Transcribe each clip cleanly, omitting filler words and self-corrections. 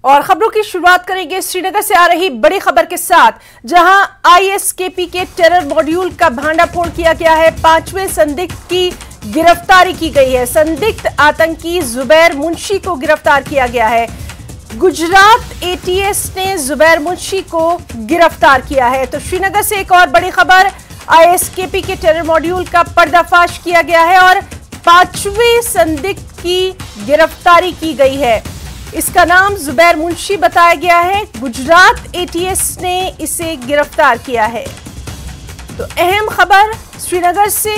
और खबरों की शुरुआत करेंगे श्रीनगर से आ रही बड़ी खबर के साथ, जहां आईएसकेपी के टेरर मॉड्यूल का भांडाफोड़ किया गया है। 5वें संदिग्ध की गिरफ्तारी की गई है। संदिग्ध आतंकी जुबैर मुंशी को गिरफ्तार किया गया है। गुजरात एटीएस ने जुबैर मुंशी को गिरफ्तार किया है। तो श्रीनगर से एक और बड़ी खबर, आईएसकेपी के टेरर मॉड्यूल का पर्दाफाश किया गया है और 5वें संदिग्ध की गिरफ्तारी की गई है। इसका नाम जुबैर मुंशी बताया गया है। गुजरात एटीएस ने इसे गिरफ्तार किया है। तो अहम खबर श्रीनगर से,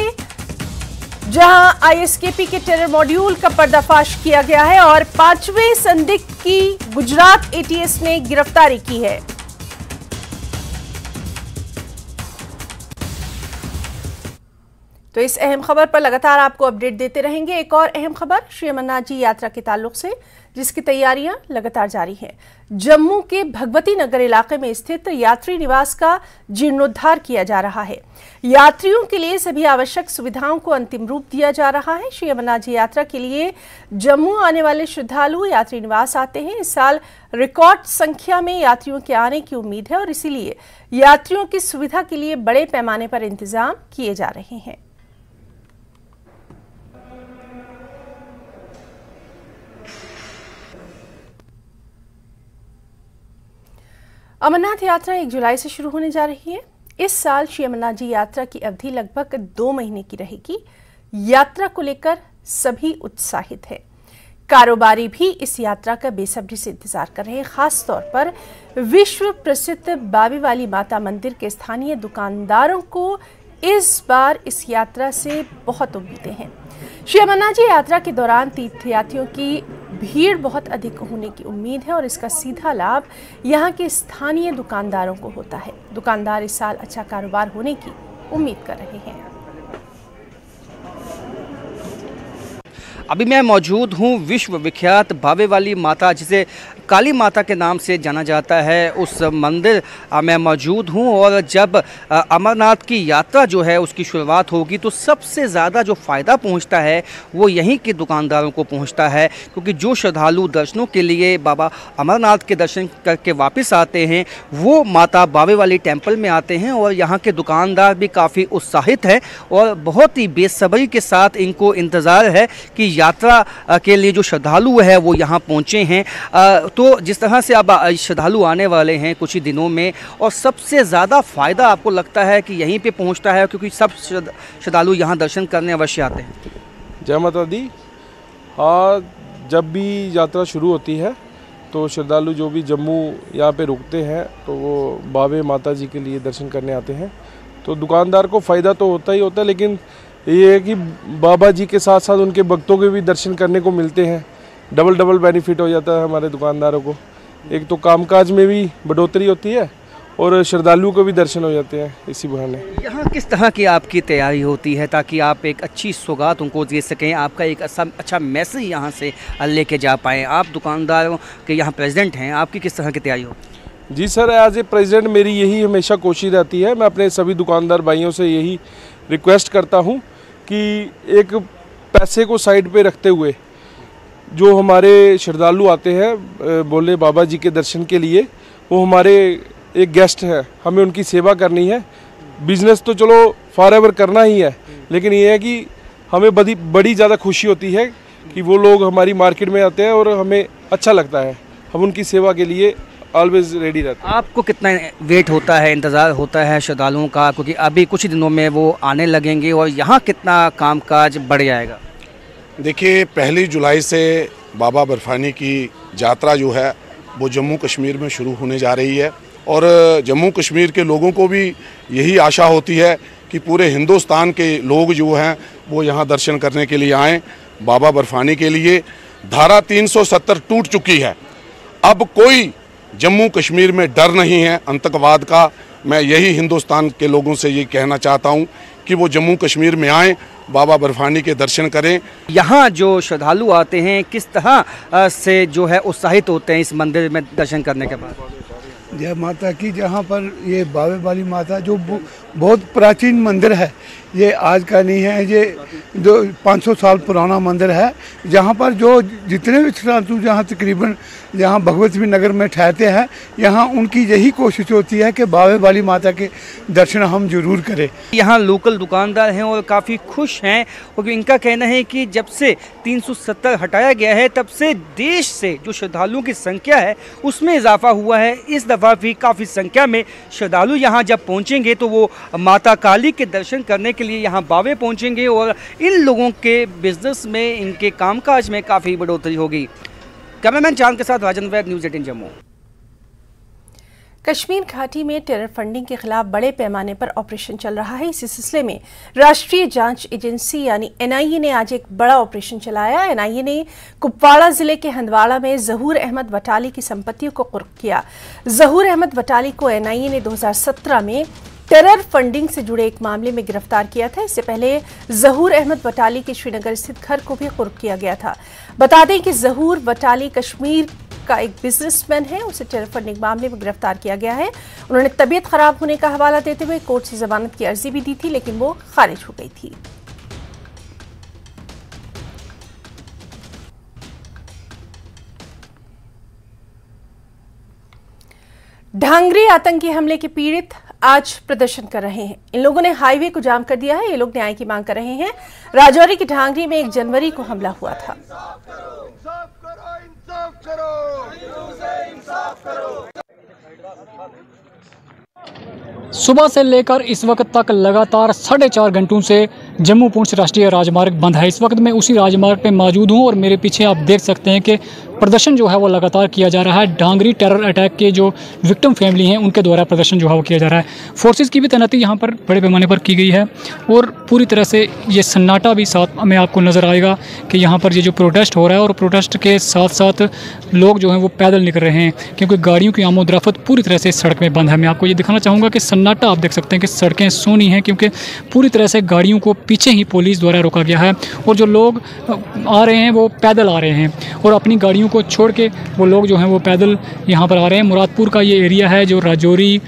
जहां आईएसकेपी के टेरर मॉड्यूल का पर्दाफाश किया गया है और 5वें संदिग्ध की गुजरात एटीएस ने गिरफ्तारी की है। तो इस अहम खबर पर लगातार आपको अपडेट देते रहेंगे। एक और अहम खबर श्री अमरनाथ जी यात्रा के ताल्लुक से, जिसकी तैयारियां लगातार जारी हैं। जम्मू के भगवती नगर इलाके में स्थित यात्री निवास का जीर्णोद्धार किया जा रहा है। यात्रियों के लिए सभी आवश्यक सुविधाओं को अंतिम रूप दिया जा रहा है। श्री अमरनाथ जी यात्रा के लिए जम्मू आने वाले श्रद्धालु यात्री निवास आते हैं। इस साल रिकॉर्ड संख्या में यात्रियों के आने की उम्मीद है और इसीलिए यात्रियों की सुविधा के लिए बड़े पैमाने पर इंतजाम किए जा रहे हैं। अमरनाथ यात्रा 1 जुलाई से शुरू होने जा रही है। इस साल श्री अमरनाथ जी यात्रा की अवधि लगभग 2 महीने की रहेगी। यात्रा को लेकर सभी उत्साहित हैं। कारोबारी भी इस यात्रा का बेसब्री से इंतजार कर रहे हैं। खास तौर पर विश्व प्रसिद्ध बावे वाली माता मंदिर के स्थानीय दुकानदारों को इस बार इस यात्रा से बहुत उम्मीदें हैं। श्री अमरनाथ जी यात्रा के दौरान तीर्थयात्रियों की भीड़ बहुत अधिक होने की उम्मीद है और इसका सीधा लाभ यहाँ के स्थानीय दुकानदारों को होता है। दुकानदार इस साल अच्छा कारोबार होने की उम्मीद कर रहे हैं। अभी मैं मौजूद हूँ विश्व विख्यात बावे वाली माता, जिसे काली माता के नाम से जाना जाता है, उस मंदिर मैं मौजूद हूँ। और जब अमरनाथ की यात्रा जो है उसकी शुरुआत होगी तो सबसे ज़्यादा जो फ़ायदा पहुँचता है वो यहीं के दुकानदारों को पहुँचता है, क्योंकि जो श्रद्धालु दर्शनों के लिए बाबा अमरनाथ के दर्शन करके वापस आते हैं वो माता बावे वाली टेम्पल में आते हैं। और यहाँ के दुकानदार भी काफ़ी उत्साहित हैं और बहुत ही बेसब्री के साथ इनको इंतज़ार है कि यात्रा के लिए जो श्रद्धालु है वो यहाँ पहुँचे हैं। तो जिस तरह से अब श्रद्धालु आने वाले हैं कुछ ही दिनों में, और सबसे ज़्यादा फ़ायदा आपको लगता है कि यहीं पे पहुँचता है, क्योंकि सब श्रद्धालु यहाँ दर्शन करने अवश्य आते हैं। जय माता दी। हाँ, जब भी यात्रा शुरू होती है तो श्रद्धालु जो भी जम्मू यहाँ पे रुकते हैं तो वो बावे माता जी के लिए दर्शन करने आते हैं। तो दुकानदार को फ़ायदा तो होता ही होता है, लेकिन ये है कि बाबा जी के साथ साथ उनके भक्तों के भी दर्शन करने को मिलते हैं। डबल बेनिफिट हो जाता है हमारे दुकानदारों को। एक तो कामकाज में भी बढ़ोतरी होती है और श्रद्धालुओं को भी दर्शन हो जाते हैं इसी बहाने। यहाँ किस तरह की आपकी तैयारी होती है ताकि आप एक अच्छी सौगात उनको दे सकें, आपका एक अच्छा मैसेज यहाँ से लेके जा पाएँ? आप दुकानदारों के यहाँ प्रेसिडेंट हैं, आपकी किस तरह की तैयारी होती? जी सर, एज ए प्रेसिडेंट मेरी यही हमेशा कोशिश रहती है। मैं अपने सभी दुकानदार भाइयों से यही रिक्वेस्ट करता हूँ कि एक पैसे को साइड पे रखते हुए जो हमारे श्रद्धालु आते हैं बोले बाबा जी के दर्शन के लिए, वो हमारे एक गेस्ट है, हमें उनकी सेवा करनी है। बिजनेस तो चलो फॉरएवर करना ही है, लेकिन ये है कि हमें बड़ी ज़्यादा खुशी होती है कि वो लोग हमारी मार्केट में आते हैं और हमें अच्छा लगता है। हम उनकी सेवा के लिए ऑलवेज रेडी रहते हैं। आपको कितना वेट होता है, इंतज़ार होता है श्रद्धालुओं का, क्योंकि अभी कुछ दिनों में वो आने लगेंगे, और यहाँ कितना कामकाज बढ़ जाएगा? देखिए, 1 जुलाई से बाबा बर्फानी की यात्रा जो है वो जम्मू कश्मीर में शुरू होने जा रही है। और जम्मू कश्मीर के लोगों को भी यही आशा होती है कि पूरे हिंदुस्तान के लोग जो हैं वो यहाँ दर्शन करने के लिए आएँ बाबा बर्फानी के लिए। धारा 370 टूट चुकी है, अब कोई जम्मू कश्मीर में डर नहीं है आतंकवाद का। मैं यही हिंदुस्तान के लोगों से ये कहना चाहता हूँ कि वो जम्मू कश्मीर में आएँ, बाबा बर्फानी के दर्शन करें। यहाँ जो श्रद्धालु आते हैं किस तरह से जो है उत्साहित होते हैं इस मंदिर में दर्शन करने के बाद? जय माता की। जहाँ पर ये बावे वाली माता जो बहुत प्राचीन मंदिर है, ये आज का नहीं है, ये जो 500 साल पुराना मंदिर है, जहाँ पर जो जितने भी श्रद्धालु जहाँ तकरीबन जहाँ भगवती नगर में ठहरते हैं, यहाँ उनकी यही कोशिश होती है कि बावे वाली माता के दर्शन हम जरूर करें। यहाँ लोकल दुकानदार हैं और काफ़ी खुश हैं, क्योंकि इनका कहना है कि जब से 370 हटाया गया है तब से देश से जो श्रद्धालुओं की संख्या है उसमें इजाफा हुआ है। इस दफ़ा भी काफ़ी संख्या में श्रद्धालु यहाँ जब पहुँचेंगे तो वो माता काली के दर्शन करने के लिए यहाँ बावे पहुँचेंगे और इन लोगों के बिजनेस में, इनके कामकाज में काफ़ी बढ़ोतरी होगी। कैमरामैन चांद के साथ राजन वैद, न्यूज़ 18 जम्मू। कश्मीर घाटी में टेरर फंडिंग के खिलाफ बड़े पैमाने पर ऑपरेशन चल रहा है। इसी सिलसिले में राष्ट्रीय जांच एजेंसी यानी एनआईए ने आज एक बड़ा ऑपरेशन चलाया। एनआईए ने कुपवाड़ा जिले के हंदवाड़ा में जहूर अहमद वटाली की संपत्तियों को कुर्क किया। जहूर अहमद वटाली को एनआईए ने 2017 में टेरर फंडिंग से जुड़े एक मामले में गिरफ्तार किया था। इससे पहले जहूर अहमद वटाली के श्रीनगर स्थित घर को भी कुर्क किया गया था। बता दें कि जहूर वटाली कश्मीर का एक बिजनेसमैन है, उसे टेरर फंडिंग मामले में गिरफ्तार किया गया है। उन्होंने तबीयत खराब होने का हवाला देते हुए कोर्ट से जमानत की अर्जी भी दी थी, लेकिन वो खारिज हो गई थी। ढांगरी आतंकी हमले के पीड़ित आज प्रदर्शन कर रहे हैं। इन लोगों ने हाईवे को जाम कर दिया है। ये लोग न्याय की मांग कर रहे हैं। राजौरी की ढांगरी में 1 जनवरी को हमला हुआ था। सुबह से लेकर इस वक्त तक लगातार 4.5 घंटों से जम्मू पुंछ राष्ट्रीय राजमार्ग बंद है। इस वक्त मैं उसी राजमार्ग पे मौजूद हूँ और मेरे पीछे आप देख सकते हैं कि प्रदर्शन जो है वो लगातार किया जा रहा है। ढांगरी टेरर अटैक के जो विक्टिम फैमिली हैं उनके द्वारा प्रदर्शन जो है वो किया जा रहा है। फोर्सेस की भी तैनाती यहाँ पर बड़े पैमाने पर की गई है और पूरी तरह से ये सन्नाटा भी साथ में आपको नज़र आएगा कि यहाँ पर ये जो प्रोटेस्ट हो रहा है और प्रोटेस्ट के साथ साथ लोग जो हैं वो पैदल निकल रहे हैं, क्योंकि गाड़ियों की आमोदराफत पूरी तरह से सड़क में बंद है। मैं आपको ये दिखाना चाहूँगा कि सन्नाटा आप देख सकते हैं कि सड़कें सूनी हैं, क्योंकि पूरी तरह से गाड़ियों को पीछे ही पुलिस द्वारा रोका गया है और जो लोग आ रहे हैं वो पैदल आ रहे हैं और अपनी गाड़ियों को छोड़ के वो लोग जो हैं वो पैदल यहाँ पर आ रहे हैं। मुरादपुर का ये एरिया है जो राजौरी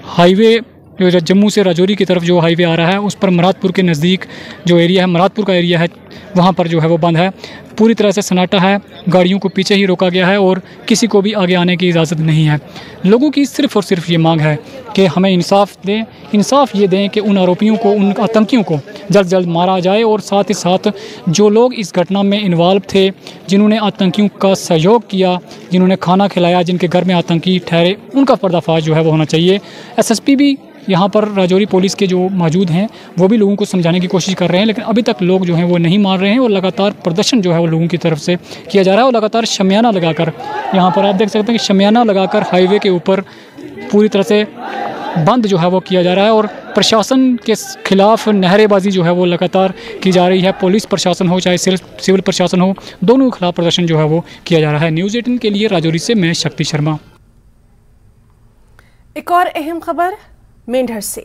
हाईवे, जो जम्मू से राजौरी की तरफ जो हाईवे आ रहा है उस पर मुरादपुर के नज़दीक जो एरिया है, मुरादपुर का एरिया है, वहाँ पर जो है वो बंद है। पूरी तरह से सन्नाटा है, गाड़ियों को पीछे ही रोका गया है और किसी को भी आगे आने की इजाज़त नहीं है। लोगों की सिर्फ़ और सिर्फ ये मांग है कि हमें इंसाफ दें, इंसाफ ये दें कि उन आरोपियों को, उन आतंकियों को जल्द जल्द मारा जाए और साथ ही साथ जो लोग इस घटना में इन्वॉल्व थे, जिन्होंने आतंकियों का सहयोग किया, जिन्होंने खाना खिलाया, जिनके घर में आतंकी ठहरे, उनका पर्दाफाश जो है वो होना चाहिए। एसएसपी भी यहाँ पर राजौरी पुलिस के जो मौजूद हैं वो भी लोगों को समझाने की कोशिश कर रहे हैं, लेकिन अभी तक लोग जो हैं वो नहीं मान रहे हैं और लगातार प्रदर्शन जो है वो लोगों की तरफ से किया जा रहा है और लगातार शमियाना लगाकर, यहाँ पर आप देख सकते हैं कि शमियाना लगाकर हाईवे के ऊपर पूरी तरह से बंद जो है वो किया जा रहा है और प्रशासन के खिलाफ नहरेबाजी जो है वो लगातार की जा रही है। पुलिस प्रशासन हो चाहे सिविल प्रशासन हो, दोनों के खिलाफ प्रदर्शन जो है वो किया जा रहा है। न्यूज़ 18 के लिए राजौरी से मैं शक्ति शर्मा। एक और अहम खबर मेंढर से।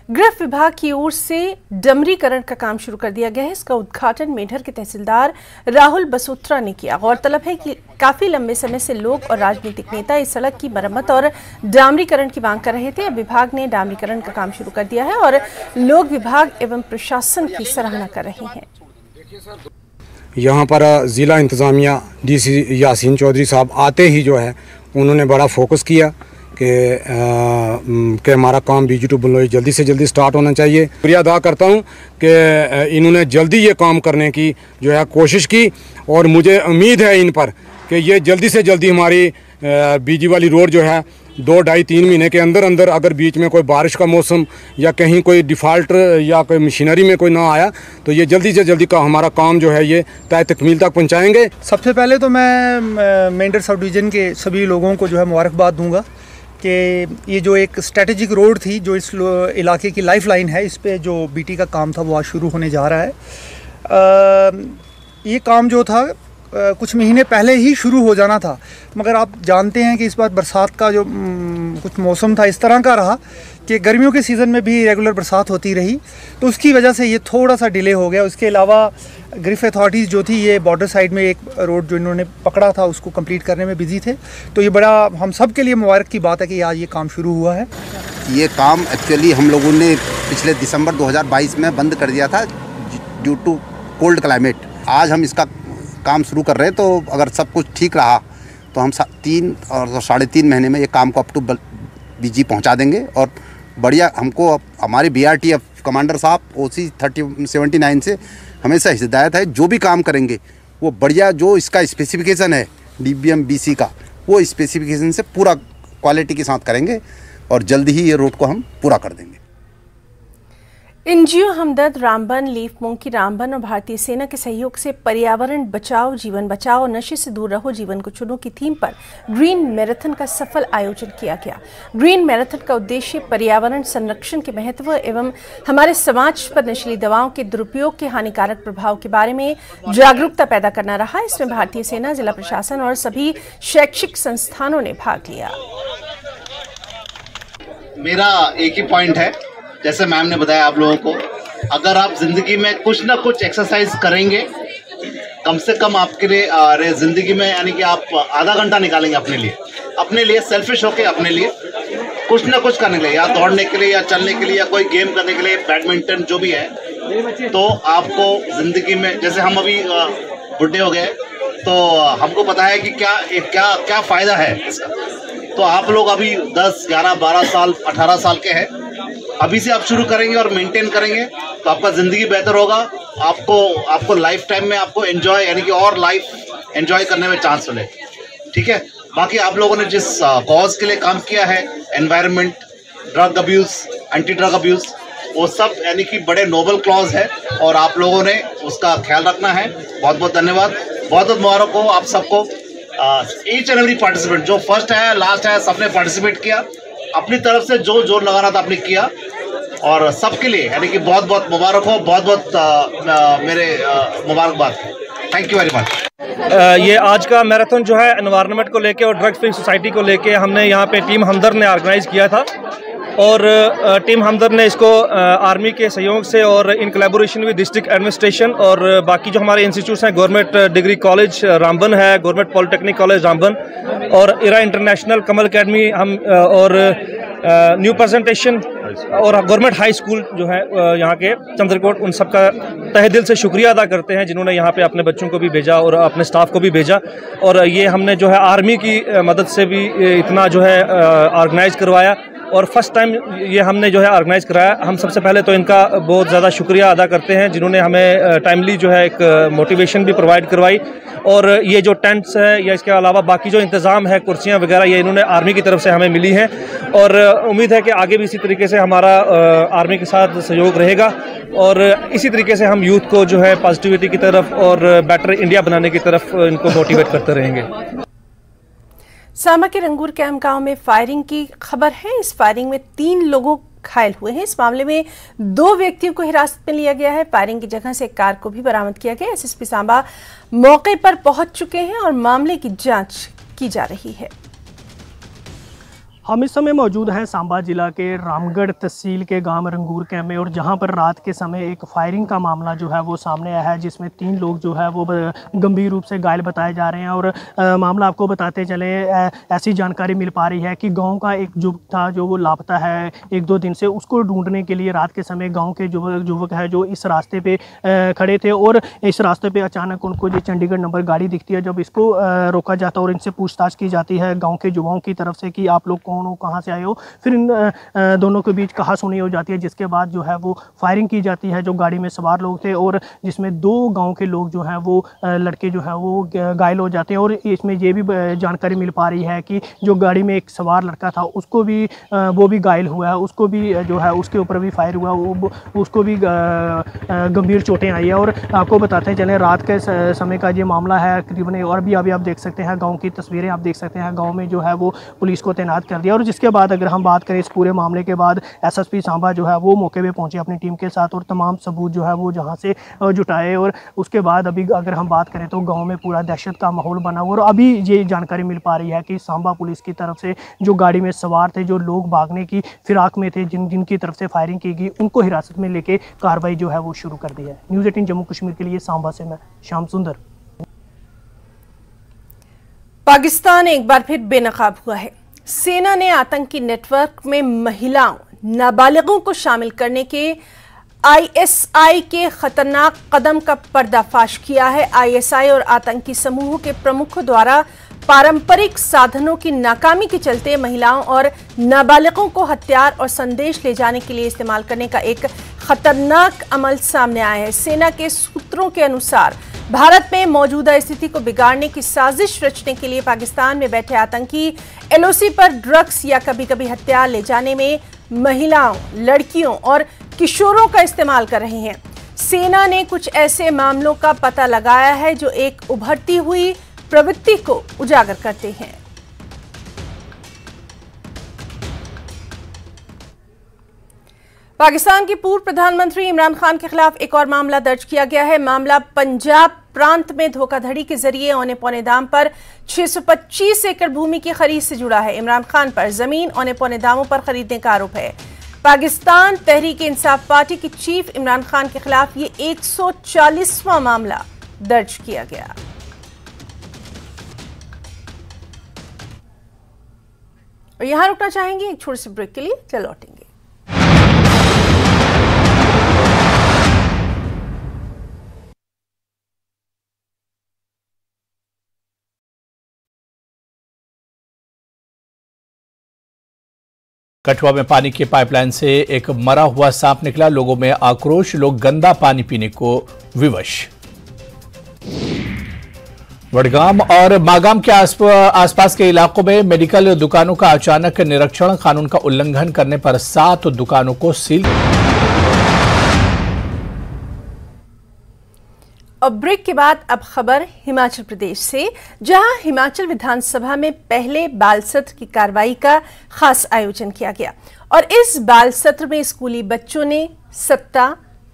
गृह विभाग की ओर से डमरीकरण का काम शुरू कर दिया गया है। इसका उद्घाटन मेंढर के तहसीलदार राहुल बसोत्रा ने किया। गौरतलब है कि काफी लंबे समय से लोग और राजनीतिक नेता इस सड़क की मरम्मत और डामरीकरण की मांग कर रहे थे। अब विभाग ने डामरीकरण का काम शुरू कर दिया है और लोग विभाग एवं प्रशासन की सराहना कर रहे हैं। यहाँ पर ज़िला इंतज़ामिया डीसी यासीन चौधरी साहब आते ही जो है उन्होंने बड़ा फोकस किया कि हमारा काम बीजी टू बलोई जल्दी से जल्दी स्टार्ट होना चाहिए। शुक्रिया अदा करता हूँ कि इन्होंने जल्दी ये काम करने की जो है कोशिश की और मुझे उम्मीद है इन पर कि ये जल्दी से जल्दी हमारी बीजी वाली रोड जो है 2, 2.5, 3 महीने के अंदर अंदर, अगर बीच में कोई बारिश का मौसम या कहीं कोई डिफ़ाल्ट या कोई मशीनरी में कोई ना आया तो ये जल्दी से जल्दी का हमारा काम जो है ये तय तकमील तक पहुँचाएँगे। सबसे पहले तो मैं मेंढर सब डिवीज़न के सभी लोगों को जो है मुबारकबाद दूँगा कि ये जो एक स्ट्रेटेजिक रोड थी जो इस इलाके की लाइफलाइन है, इस पे जो बीटी का काम था वो आज शुरू होने जा रहा है। ये काम जो था कुछ महीने पहले ही शुरू हो जाना था, मगर आप जानते हैं कि इस बार बरसात का जो कुछ मौसम था इस तरह का रहा कि गर्मियों के सीज़न में भी रेगुलर बरसात होती रही, तो उसकी वजह से ये थोड़ा सा डिले हो गया। उसके अलावा ग्रिफ अथॉरिटीज़ जो थी ये बॉर्डर साइड में एक रोड जो इन्होंने पकड़ा था उसको कंप्लीट करने में बिजी थे, तो ये बड़ा हम सब के लिए मुबारक की बात है कि आज ये काम शुरू हुआ है। ये काम एक्चुअली हम लोगों ने पिछले दिसंबर 2022 में बंद कर दिया था ड्यू टू कोल्ड क्लाइमेट। आज हम इसका काम शुरू कर रहे हैं, तो अगर सब कुछ ठीक रहा तो हम 3 और 3.5 महीने में ये काम को अप टू बीजी पहुंचा देंगे। और बढ़िया हमको हमारे BRTF कमांडर साहब OC 3079 से हमेशा हिदायत है, जो भी काम करेंगे वो बढ़िया जो इसका स्पेसिफिकेशन है DBM BC का, वो स्पेसिफिकेशन से पूरा क्वालिटी के साथ करेंगे और जल्दी ही ये रोड को हम पूरा कर देंगे। NGO हमदर्द रामबन, लीफ मोंकी रामबन और भारतीय सेना के सहयोग से पर्यावरण बचाओ जीवन बचाओ, नशे से दूर रहो जीवन को चुनो की थीम पर ग्रीन मैराथन का सफल आयोजन किया गया। ग्रीन मैराथन का उद्देश्य पर्यावरण संरक्षण के महत्व एवं हमारे समाज पर नशीली दवाओं के दुरुपयोग के हानिकारक प्रभाव के बारे में जागरूकता पैदा करना रहा। इसमें भारतीय सेना, जिला प्रशासन और सभी शैक्षिक संस्थानों ने भाग लिया। मेरा एक ही पॉइंट है, जैसे मैम ने बताया आप लोगों को, अगर आप जिंदगी में कुछ ना कुछ एक्सरसाइज करेंगे, कम से कम आपके लिए जिंदगी में, यानी कि आप आधा घंटा निकालेंगे अपने लिए सेल्फिश होके अपने लिए कुछ ना कुछ करने के लिए, या दौड़ने के लिए या चलने के लिए या कोई गेम करने के लिए, बैडमिंटन जो भी है, तो आपको जिंदगी में, जैसे हम अभी बुढ़े हो गए तो हमको पता है कि क्या फ़ायदा है इसका। तो आप लोग अभी 10, 11, 12 साल, 18 साल के हैं, अभी से आप शुरू करेंगे और मेंटेन करेंगे तो आपका ज़िंदगी बेहतर होगा। आपको लाइफ टाइम में आपको एंजॉय, यानी कि और लाइफ एंजॉय करने में चांस मिले। ठीक है, बाकी आप लोगों ने जिस कॉज के लिए काम किया है, environment, drug abuse, anti drug abuse, वो सब यानी कि बड़े नोबल क्लॉज है और आप लोगों ने उसका ख्याल रखना है। बहुत बहुत धन्यवाद, बहुत बहुत मुबारक हो आप सबको। ईच एंड एवरी पार्टिसिपेंट, जो फर्स्ट है लास्ट है, सबने पार्टिसिपेट किया, अपनी तरफ से जो जोर लगाना था आपने किया, और सबके लिए यानी कि बहुत बहुत मुबारक हो, बहुत बहुत मेरे मुबारकबाद। Thank you very much. ये आज का मैराथन जो है एनवायरनमेंट को लेके और ड्रग फ्री सोसाइटी को लेके हमने यहाँ पे टीम हमदर्द ने ऑर्गेनाइज किया था, और टीम हमदर्द ने इसको आर्मी के सहयोग से और in collaboration with district administration और बाकी जो हमारे इंस्टीट्यूट्स हैं, गवर्नमेंट डिग्री कॉलेज रामबन है, गवर्नमेंट पॉलिटेक्निक कॉलेज रामबन और इरा इंटरनेशनल कमल अकेडमी, हम और न्यू प्रेजेंटेशन और गवर्नमेंट हाई स्कूल जो है यहाँ के चंद्रकोट, उन सब का तहे दिल से शुक्रिया अदा करते हैं जिन्होंने यहाँ पे अपने बच्चों को भी भेजा और अपने स्टाफ को भी भेजा। और ये हमने जो है आर्मी की मदद से भी इतना जो है ऑर्गेनाइज करवाया और फर्स्ट टाइम ये हमने जो है ऑर्गेनाइज कराया। हम सबसे पहले तो इनका बहुत ज़्यादा शुक्रिया अदा करते हैं जिन्होंने हमें टाइमली जो है एक मोटिवेशन भी प्रोवाइड करवाई, और ये जो टेंट्स है या इसके अलावा बाकी जो इंतज़ाम है, कुर्सियाँ वगैरह, ये इन्होंने आर्मी की तरफ से हमें मिली हैं, और उम्मीद है कि आगे भी इसी तरीके से हमारा आर्मी के साथ सहयोग रहेगा और इसी तरीके से हम यूथ को जो है पॉजिटिविटी की तरफ और बेटर इंडिया बनाने की तरफ इनको मोटिवेट करते रहेंगे। सामा के रंगूर कैंप गांव में फायरिंग की खबर है। इस फायरिंग में 3 लोग घायल हुए हैं। इस मामले में 2 व्यक्तियों को हिरासत में लिया गया है। फायरिंग की जगह से एक कार को भी बरामद किया गया। SSP सांबा मौके पर पहुंच चुके हैं और मामले की जांच की जा रही है। हम इस समय मौजूद हैं सांबा जिला के रामगढ़ तहसील के गांव रंगूर कैंप में, और जहां पर रात के समय एक फायरिंग का मामला जो है वो सामने आया है, जिसमें 3 लोग जो है वो गंभीर रूप से घायल बताए जा रहे हैं। और मामला आपको बताते चले, ऐसी जानकारी मिल पा रही है कि गांव का एक युवक था जो वो लापता है 1-2 दिन से, उसको ढूंढने के लिए रात के समय गाँव के युवक है जो इस रास्ते पर खड़े थे, और इस रास्ते पर अचानक उनको जो चंडीगढ़ नंबर गाड़ी दिखती है। जब इसको रोका जाता है और इनसे पूछताछ की जाती है गाँव के युवाओं की तरफ से कि आप लोग कहाँ से आए हो, फिर इन दोनों के बीच कहासुनी हो जाती है, जिसके बाद जो है वो फायरिंग की जाती है। जो गाड़ी में सवार लोग थे और जिसमें 2 गांव के लोग जो हैं वो लड़के जो हैं वो घायल हो जाते हैं। और इसमें ये भी जानकारी मिल पा रही है कि जो गाड़ी में एक सवार लड़का था उसको भी वो भी घायल हुआ है, उसको भी जो है उसके ऊपर भी फायर हुआ, उसको भी गंभीर चोटें आई है। और आपको बताते चलें रात के समय का ये मामला है करीबन, और भी अभी आप देख सकते हैं गाँव की तस्वीरें, आप देख सकते हैं गाँव में जो है वो पुलिस को तैनात कर दिया। गया। और जिसके बाद अगर हम बात करें इस पूरे मामले के बाद एसएसपी सांबा जो है वो मौके पे पहुंचे अपनी टीम के साथ और तमाम सबूत जो है वो जहां से जुटाए। और उसके बाद अभी अगर हम बात करें तो गांव में पूरा दहशत का माहौल बना हुआ। और अभी ये जानकारी मिल पा रही है कि सांबा पुलिस की तरफ से जो गाड़ी में सवार थे, जो लोग भागने की फिराक में थे, जिनकी तरफ से फायरिंग की गई, उनको हिरासत में लेके कार्रवाई जो है वो शुरू कर दी है। न्यूज़ 18 जम्मू कश्मीर के लिए सांबा से मैं श्याम सुंदर। पाकिस्तान एक बार फिर बेनकाब हुआ है। सेना ने आतंकी नेटवर्क में महिलाओं, नाबालिगों को शामिल करने के आईएसआई के खतरनाक कदम का पर्दाफाश किया है। आईएसआई और आतंकी समूहों के प्रमुखों द्वारा पारंपरिक साधनों की नाकामी के चलते महिलाओं और नाबालिगों को हथियार और संदेश ले जाने के लिए इस्तेमाल करने का एक खतरनाक अमल सामने आया है। सेना के सूत्रों के अनुसार भारत में मौजूदा स्थिति को बिगाड़ने की साजिश रचने के लिए पाकिस्तान में बैठे आतंकी एलओसी पर ड्रग्स या कभी कभी हथियार ले जाने में महिलाओं, लड़कियों और किशोरों का इस्तेमाल कर रहे हैं। सेना ने कुछ ऐसे मामलों का पता लगाया है जो एक उभरती हुई प्रवृत्ति को उजागर करते हैं। पाकिस्तान के पूर्व प्रधानमंत्री इमरान खान के खिलाफ एक और मामला दर्ज किया गया है। मामला पंजाब प्रांत में धोखाधड़ी के जरिए औने पौने दाम पर 625 एकड़ भूमि की खरीद से जुड़ा है। इमरान खान पर जमीन औने पौने दामों पर खरीदने का आरोप है। पाकिस्तान तहरीक इंसाफ पार्टी के चीफ इमरान खान के खिलाफ ये 140वां मामला दर्ज किया गया। और यहां रुकना चाहेंगे एक छोटे से ब्रेक के लिए, चल लौटेंगे। कठुआ में पानी की पाइपलाइन से एक मरा हुआ सांप निकला। लोगों में आक्रोश, लोग गंदा पानी पीने को विवश। वडगाम और मागाम के आसपास के इलाकों में मेडिकल दुकानों का अचानक निरीक्षण, कानून का उल्लंघन करने पर 7 दुकानों को सील। और ब्रेक के बाद अब खबर हिमाचल प्रदेश से, जहां हिमाचल विधानसभा में पहले बाल सत्र की कार्रवाई का खास आयोजन किया गया। और इस बाल सत्र में स्कूली बच्चों ने सत्ता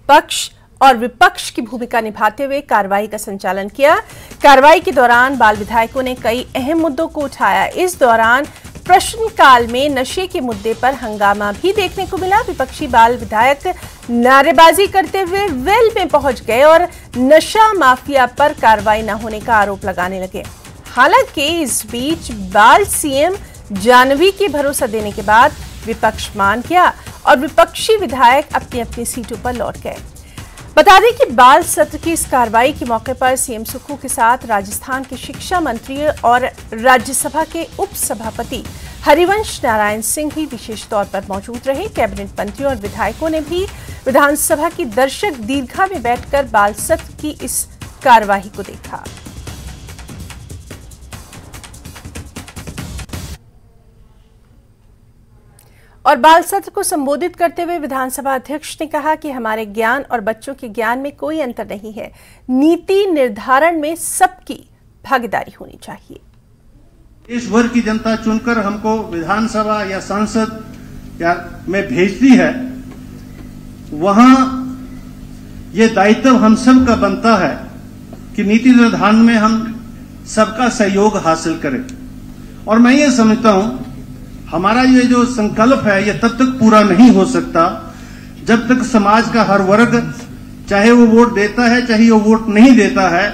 पक्ष और विपक्ष की भूमिका निभाते हुए कार्रवाई का संचालन किया। कार्रवाई के दौरान बाल विधायकों ने कई अहम मुद्दों को उठाया। इस दौरान प्रश्नकाल में नशे के मुद्दे पर हंगामा भी देखने को मिला। विपक्षी बाल विधायक नारेबाजी करते हुए वेल में पहुंच गए और नशा माफिया पर कार्रवाई न होने का आरोप लगाने लगे। हालांकि इस बीच बाल सीएम जानवी की भरोसा देने के बाद विपक्ष मान गया और विपक्षी विधायक अपनी अपनी सीटों पर लौट गए। बता दें कि बाल सत्र की इस कार्रवाई के मौके पर सीएम सुक्खू के साथ राजस्थान के शिक्षा मंत्री और राज्यसभा के उपसभापति हरिवंश नारायण सिंह भी विशेष तौर पर मौजूद रहे। कैबिनेट मंत्रियों और विधायकों ने भी विधानसभा की दर्शक दीर्घा में बैठकर बाल सत्र की इस कार्रवाई को देखा। और बाल सत्र को संबोधित करते हुए विधानसभा अध्यक्ष ने कहा कि हमारे ज्ञान और बच्चों के ज्ञान में कोई अंतर नहीं है। नीति निर्धारण में सबकी भागीदारी होनी चाहिए। इस वर्ग की जनता चुनकर हमको विधानसभा या संसद या में भेजती है, वहां ये दायित्व हम सब का बनता है कि नीति निर्धारण में हम सबका सहयोग हासिल करें। और मैं ये समझता हूं हमारा ये जो संकल्प है ये तब तक पूरा नहीं हो सकता जब तक समाज का हर वर्ग, चाहे वो वोट देता है चाहे वो वोट नहीं देता है,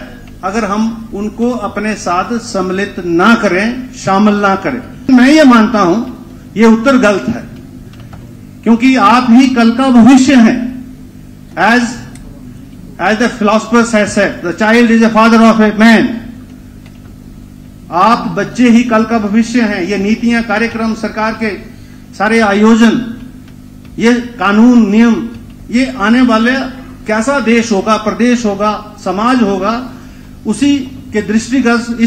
अगर हम उनको अपने साथ सम्मिलित ना करें, शामिल ना करें। मैं ये मानता हूं ये उत्तर गलत है, क्योंकि आप ही कल का भविष्य हैं। As the philosophers have said, the child is the father of a man. आप बच्चे ही कल का भविष्य हैं। ये नीतियां, कार्यक्रम, सरकार के सारे आयोजन, ये कानून, नियम, ये आने वाले कैसा देश होगा, प्रदेश होगा, समाज होगा, उसी के दृष्टिगत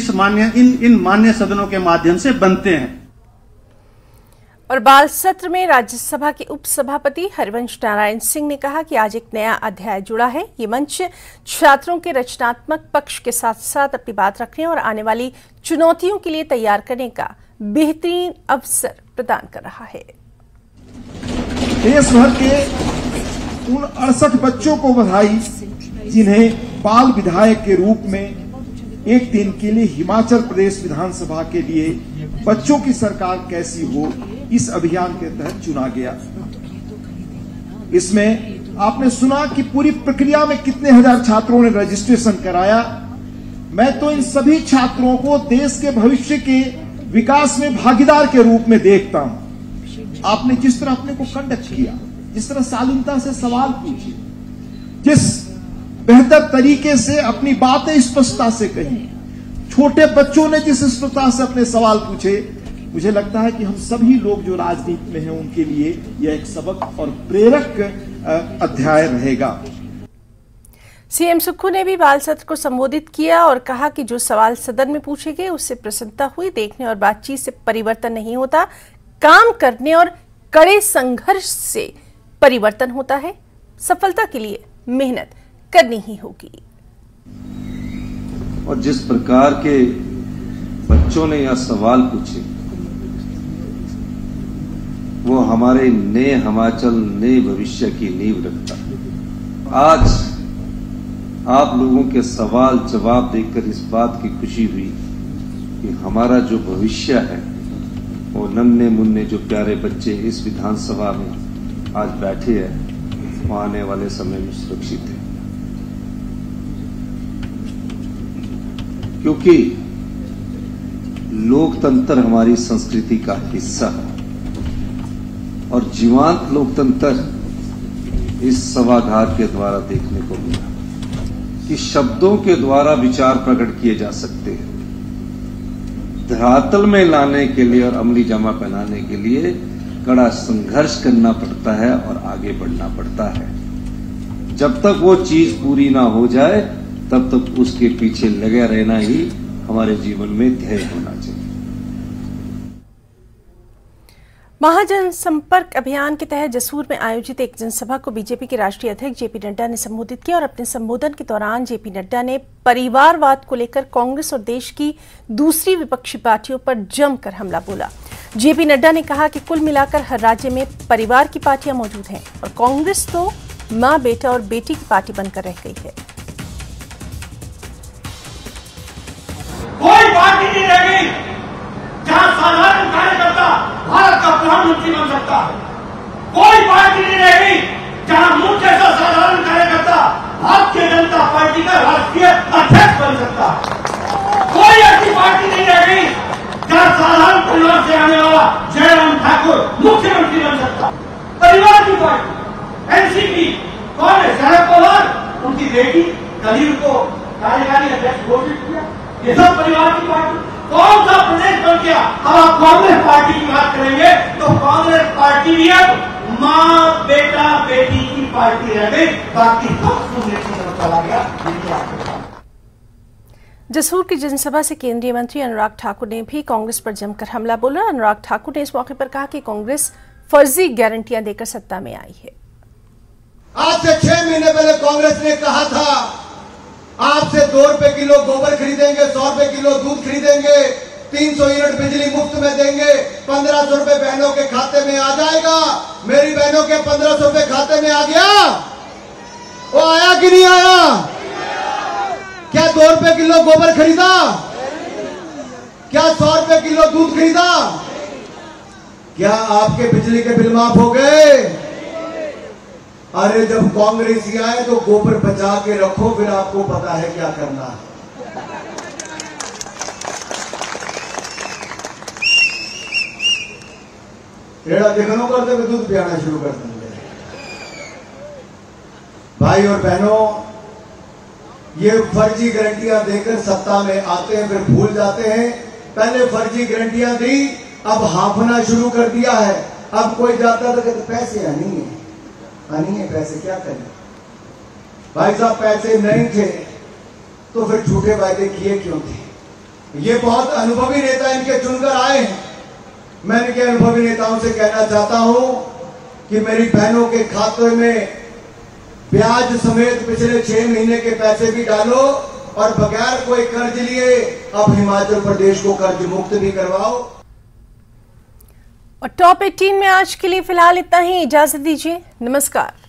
इन मान्य सदनों के माध्यम से बनते हैं। और बाल सत्र में राज्यसभा के उपसभापति हरिवंश नारायण सिंह ने कहा कि आज एक नया अध्याय जुड़ा है। ये मंच छात्रों के रचनात्मक पक्ष के साथ साथ अपनी बात रखने और आने वाली चुनौतियों के लिए तैयार करने का बेहतरीन अवसर प्रदान कर रहा है। देश भर के उन 68 बच्चों को बधाई जिन्हें बाल विधायक के रूप में एक दिन के लिए हिमाचल प्रदेश विधानसभा के लिए बच्चों की सरकार कैसी हो इस अभियान के तहत चुना गया। इसमें आपने सुना कि पूरी प्रक्रिया में कितने हजार छात्रों ने रजिस्ट्रेशन कराया। मैं तो इन सभी छात्रों को देश के भविष्य के विकास में भागीदार के रूप में देखता हूं। आपने जिस तरह अपने को कंडक्ट किया, जिस तरह शालीनता से सवाल पूछे, जिस बेहतर तरीके से अपनी बातें स्पष्टता से कही, छोटे बच्चों ने जिस स्पष्टता से अपने सवाल पूछे, मुझे लगता है कि हम सभी लोग जो राजनीति में हैं उनके लिए यह एक सबक और प्रेरक अध्याय रहेगा। सीएम सुक्खू ने भी बाल सत्र को संबोधित किया और कहा कि जो सवाल सदन में पूछे गए उससे प्रसन्नता हुई। देखने और बातचीत से परिवर्तन नहीं होता, काम करने और कड़े संघर्ष से परिवर्तन होता है। सफलता के लिए मेहनत करनी ही होगी। और जिस प्रकार के बच्चों ने यह सवाल पूछे वो हमारे नए हिमाचल, नए भविष्य की नींव रखता है। आज आप लोगों के सवाल जवाब देकर इस बात की खुशी हुई कि हमारा जो भविष्य है वो नन्हे मुन्ने जो प्यारे बच्चे इस विधानसभा में आज बैठे हैं वो आने वाले समय में सुरक्षित है। क्योंकि लोकतंत्र हमारी संस्कृति का हिस्सा है और जीवंत लोकतंत्र इस सभागार के द्वारा देखने को मिला कि शब्दों के द्वारा विचार प्रकट किए जा सकते हैं। धरातल में लाने के लिए और अमली जामा पहनाने के लिए कड़ा संघर्ष करना पड़ता है और आगे बढ़ना पड़ता है। जब तक वो चीज पूरी ना हो जाए तब तक उसके पीछे लगे रहना ही हमारे जीवन में ध्येय होना चाहिए। महाजन संपर्क अभियान के तहत जसूर में आयोजित एक जनसभा को बीजेपी के राष्ट्रीय अध्यक्ष जेपी नड्डा ने संबोधित किया और अपने संबोधन के दौरान जेपी नड्डा ने परिवारवाद को लेकर कांग्रेस और देश की दूसरी विपक्षी पार्टियों पर जमकर हमला बोला। जेपी नड्डा ने कहा कि कुल मिलाकर हर राज्य में परिवार की पार्टियां मौजूद हैं और कांग्रेस तो मां, बेटा और बेटी की पार्टी बनकर रह गई है। कोई पार्टी नहीं रह गई जहां साधारण कार्यकर्ता भारत का प्रधानमंत्री बन सकता है। कोई पार्टी नहीं रह गई जहां मुझ जैसा साधारण कार्यकर्ता भारतीय जनता पार्टी का राष्ट्रीय अध्यक्ष बन सकता है। कोई ऐसी पार्टी नहीं रह गई जहां साधारण परिवार से आने वाला जयराम ठाकुर मुख्यमंत्री बन सकता है। परिवार की पार्टी एनसीपी, कांग्रेस, शरद पवार उनकी बेटी कलील को कार्यकारी अध्यक्ष घोषित किया। ये सब परिवार की पार्टी। कौन सा प्रदेश बन गया? अब आप कांग्रेस पार्टी की बात करेंगे तो कांग्रेस पार्टी भी अब मां, बेटा, बेटी की पार्टी रह गई, बाकी सब सुनने को चला गया। जसूर की जनसभा से केंद्रीय मंत्री अनुराग ठाकुर ने भी कांग्रेस पर जमकर हमला बोला। अनुराग ठाकुर ने इस मौके पर कहा कि कांग्रेस फर्जी गारंटियां देकर सत्ता में आई है। आज से 6 महीने पहले कांग्रेस ने कहा था आपसे 2 रुपए किलो गोबर खरीदेंगे, 100 रुपए किलो दूध खरीदेंगे, 300 यूनिट बिजली मुफ्त में देंगे, 1500 रुपए बहनों के खाते में आ जाएगा। मेरी बहनों के 1500 रुपए खाते में आ गया? वो आया कि नहीं आया? क्या 2 रुपए किलो गोबर खरीदा? क्या 100 रुपए किलो दूध खरीदा? क्या आपके बिजली के बिल माफ हो गए? अरे जब कांग्रेस ही आए तो गोबर बचा के रखो, फिर आपको पता है क्या करना है। रेड़ा देखनो करते हुए दूध पियाना शुरू कर देंगे। भाई और बहनों, ये फर्जी गारंटियां देकर सत्ता में आते हैं, फिर भूल जाते हैं। पहले फर्जी गारंटियां दी, अब हाफना शुरू कर दिया है। अब कोई जाता था कहते पैसे नहीं है, नहीं है पैसे, क्या करें भाई साहब? पैसे नहीं थे तो फिर झूठे वायदे किए क्यों थे? ये बहुत अनुभवी नेता इनके चुनकर आए हैं। मैं इनके अनुभवी नेताओं से कहना चाहता हूं कि मेरी बहनों के खाते में ब्याज समेत पिछले 6 महीने के पैसे भी डालो और बगैर कोई कर्ज लिए अब हिमाचल प्रदेश को कर्ज मुक्त भी करवाओ। और टॉप 18 में आज के लिए फिलहाल इतना ही। इजाजत दीजिए, नमस्कार।